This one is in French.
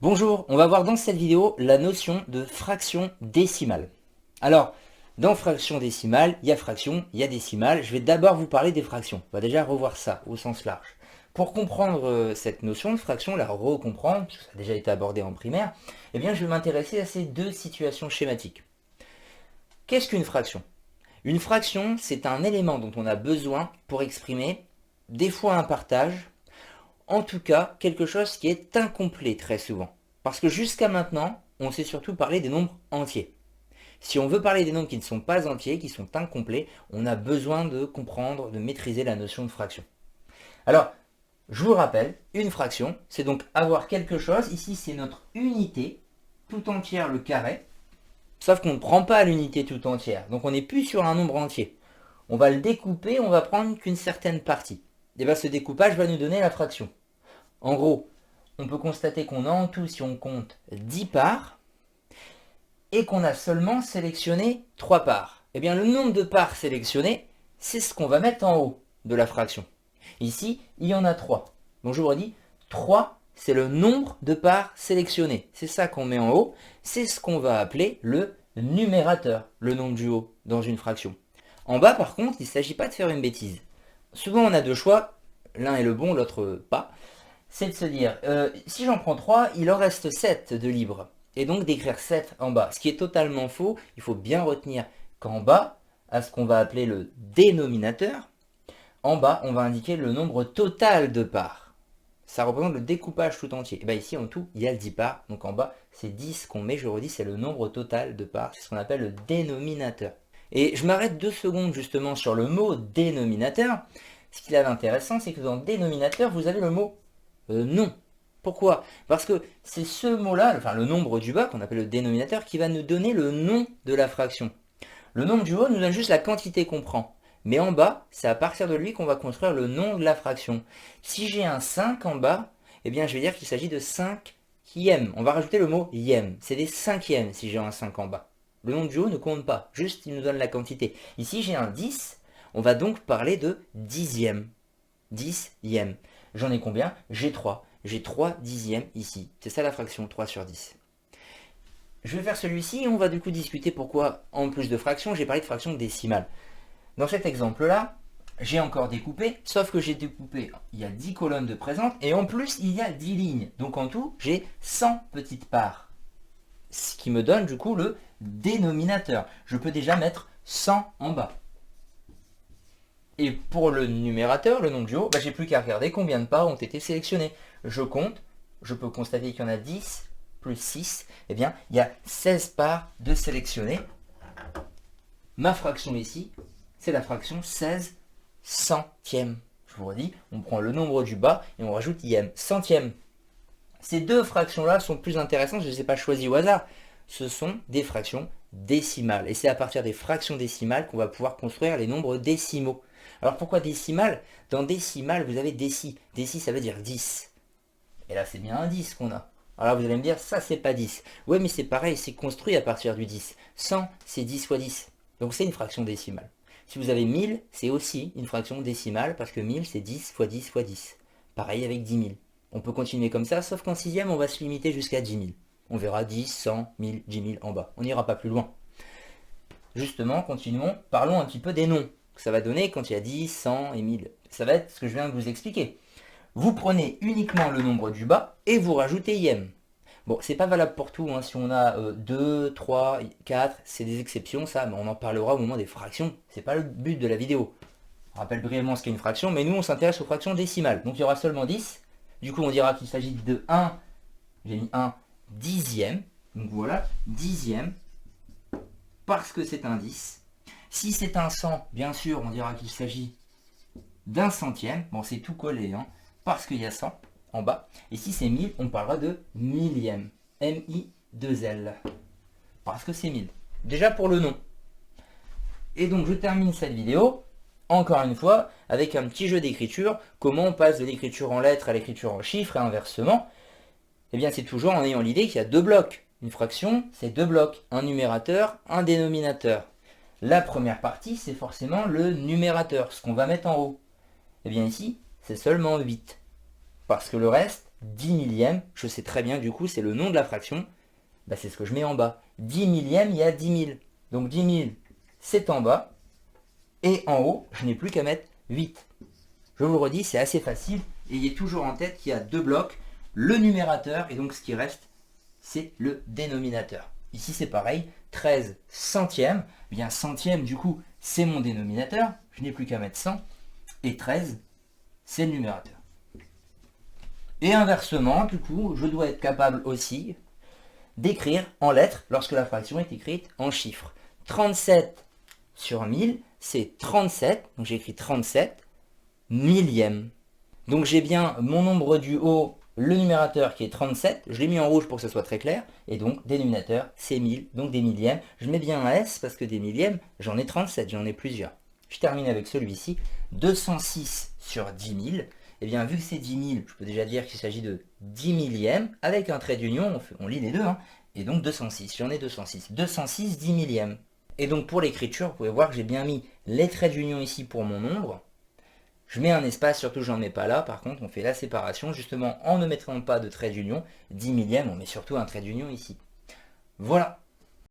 Bonjour, on va voir dans cette vidéo la notion de fraction décimale. Alors, dans fraction décimale, il y a fraction, il y a décimale. Je vais d'abord vous parler des fractions. On va déjà revoir ça au sens large. Pour comprendre cette notion de fraction, la recomprendre, puisque ça a déjà été abordé en primaire, eh bien je vais m'intéresser à ces deux situations schématiques. Qu'est-ce qu'une fraction? Une fraction, c'est un élément dont on a besoin pour exprimer des fois un partage, en tout cas quelque chose qui est incomplet très souvent. Parce que jusqu'à maintenant, on sait surtout parler des nombres entiers. Si on veut parler des nombres qui ne sont pas entiers, qui sont incomplets, on a besoin de comprendre, de maîtriser la notion de fraction. Alors, je vous rappelle, une fraction, c'est donc avoir quelque chose, ici c'est notre unité, tout entière le carré, sauf qu'on ne prend pas l'unité tout entière, donc on n'est plus sur un nombre entier. On va le découper, on va prendre qu'une certaine partie. Et bien ce découpage va nous donner la fraction. En gros, on peut constater qu'on a en tout, si on compte, 10 parts, et qu'on a seulement sélectionné 3 parts. Eh bien, le nombre de parts sélectionnées, c'est ce qu'on va mettre en haut de la fraction. Ici, il y en a 3. Donc, je vous redis, 3, c'est le nombre de parts sélectionnées. C'est ça qu'on met en haut. C'est ce qu'on va appeler le numérateur, le nombre du haut, dans une fraction. En bas, par contre, il ne s'agit pas de faire une bêtise. Souvent, on a deux choix. L'un est le bon, l'autre pas. C'est de se dire, si j'en prends 3, il en reste 7 de libre. Et donc d'écrire 7 en bas. Ce qui est totalement faux, il faut bien retenir qu'en bas, à ce qu'on va appeler le dénominateur, en bas, on va indiquer le nombre total de parts. Ça représente le découpage tout entier. Et bien ici, en tout, il y a 10 parts. Donc en bas, c'est 10 qu'on met, je redis, c'est le nombre total de parts. C'est ce qu'on appelle le dénominateur. Et je m'arrête 2 secondes justement sur le mot dénominateur. Ce qui est intéressant, c'est que dans dénominateur, vous avez le mot non. Pourquoi? Parce que c'est ce mot-là, enfin le nombre du bas, qu'on appelle le dénominateur, qui va nous donner le nom de la fraction. Le nombre du haut nous donne juste la quantité qu'on prend. Mais en bas, c'est à partir de lui qu'on va construire le nom de la fraction. Si j'ai un 5 en bas, eh bien je vais dire qu'il s'agit de 5e. On va rajouter le mot ième. C'est des cinquièmes si j'ai un 5 en bas. Le nom du haut ne compte pas, juste il nous donne la quantité. Ici j'ai un 10, on va donc parler de dixième. 10e. J'en ai combien? J'ai 3. J'ai 3 dixièmes ici. C'est ça la fraction, 3 sur 10. Je vais faire celui-ci et on va du coup discuter pourquoi, en plus de fraction, j'ai parlé de fraction décimale. Dans cet exemple-là, j'ai encore découpé, sauf que j'ai découpé, il y a 10 colonnes de présentes, et en plus, il y a 10 lignes. Donc en tout, j'ai 100 petites parts. Ce qui me donne du coup le dénominateur. Je peux déjà mettre 100 en bas. Et pour le numérateur, le nombre du haut, j'ai plus qu'à regarder combien de parts ont été sélectionnées. Je compte, je peux constater qu'il y en a 10 plus 6, eh bien, il y a 16 parts de sélectionnées. Ma fraction ici, c'est la fraction 16 centièmes. Je vous redis, on prend le nombre du bas et on rajoute ième, centième. Ces deux fractions-là sont plus intéressantes, je ne les ai pas choisies au hasard. Ce sont des fractions décimales. Et c'est à partir des fractions décimales qu'on va pouvoir construire les nombres décimaux. Alors pourquoi décimale? Dans décimale, vous avez déci. Déci, ça veut dire 10. Et là, c'est bien un 10 qu'on a. Alors vous allez me dire, ça, c'est pas 10. Ouais, mais c'est pareil, c'est construit à partir du 10. 100, c'est 10 fois 10. Donc c'est une fraction décimale. Si vous avez 1000, c'est aussi une fraction décimale, parce que 1000, c'est 10 fois 10 fois 10. Pareil avec 10 000. On peut continuer comme ça, sauf qu'en sixième, on va se limiter jusqu'à 10 000. On verra 10, 100, 1000, 10 000 en bas. On n'ira pas plus loin. Justement, continuons, parlons un petit peu des noms que ça va donner quand il y a 10, 100 et 1000. Ça va être ce que je viens de vous expliquer. Vous prenez uniquement le nombre du bas et vous rajoutez ième. Bon, c'est pas valable pour tout, hein. Si on a 2, 3, 4, c'est des exceptions, ça, mais on en parlera au moment des fractions. C'est pas le but de la vidéo. On rappelle brièvement ce qu'est une fraction, mais nous on s'intéresse aux fractions décimales. Donc il y aura seulement 10. Du coup on dira qu'il s'agit de 1, j'ai mis 1 dixième. Donc voilà, dixième, parce que c'est un 10. Si c'est un 100, bien sûr, on dira qu'il s'agit d'un centième. Bon, c'est tout collé, hein, parce qu'il y a 100 en bas. Et si c'est 1000, on parlera de millième. M-I-2-L. Parce que c'est 1000. Déjà pour le nom. Et donc, je termine cette vidéo, encore une fois, avec un petit jeu d'écriture. Comment on passe de l'écriture en lettres à l'écriture en chiffres et inversement? Eh bien, c'est toujours en ayant l'idée qu'il y a deux blocs. Une fraction, c'est deux blocs. Un numérateur, un dénominateur. La première partie, c'est forcément le numérateur, ce qu'on va mettre en haut. Eh bien ici, c'est seulement 8. Parce que le reste, 10 millièmes, je sais très bien du coup c'est le nom de la fraction, bah, c'est ce que je mets en bas. 10 millièmes, il y a 10 000. Donc 10 000, c'est en bas. Et en haut, je n'ai plus qu'à mettre 8. Je vous le redis, c'est assez facile. Ayez toujours en tête qu'il y a deux blocs, le numérateur, et donc ce qui reste, c'est le dénominateur. Ici, c'est pareil, 13 centièmes. Eh bien, centième, du coup, c'est mon dénominateur. Je n'ai plus qu'à mettre 100. Et 13, c'est le numérateur. Et inversement, du coup, je dois être capable aussi d'écrire en lettres lorsque la fraction est écrite en chiffres. 37 sur 1000, c'est 37. Donc j'écris 37 millièmes. Donc j'ai bien mon nombre du haut, le numérateur qui est 37. Je l'ai mis en rouge pour que ce soit très clair. Et donc dénominateur, c'est 1000, donc des millièmes. Je mets bien un S parce que des millièmes, j'en ai 37, j'en ai plusieurs. Je termine avec celui-ci. 206 sur 10 000. Eh bien, vu que c'est 10 000, je peux déjà dire qu'il s'agit de 10 millièmes. Avec un trait d'union, on lit les deux. Hein, et donc 206, j'en ai 206. 206 10 millièmes. Et donc pour l'écriture, vous pouvez voir que j'ai bien mis les traits d'union ici pour mon nombre. Je mets un espace, surtout j'en mets pas là. Par contre, on fait la séparation. Justement, en ne mettant pas de trait d'union, 10 millièmes, on met surtout un trait d'union ici. Voilà.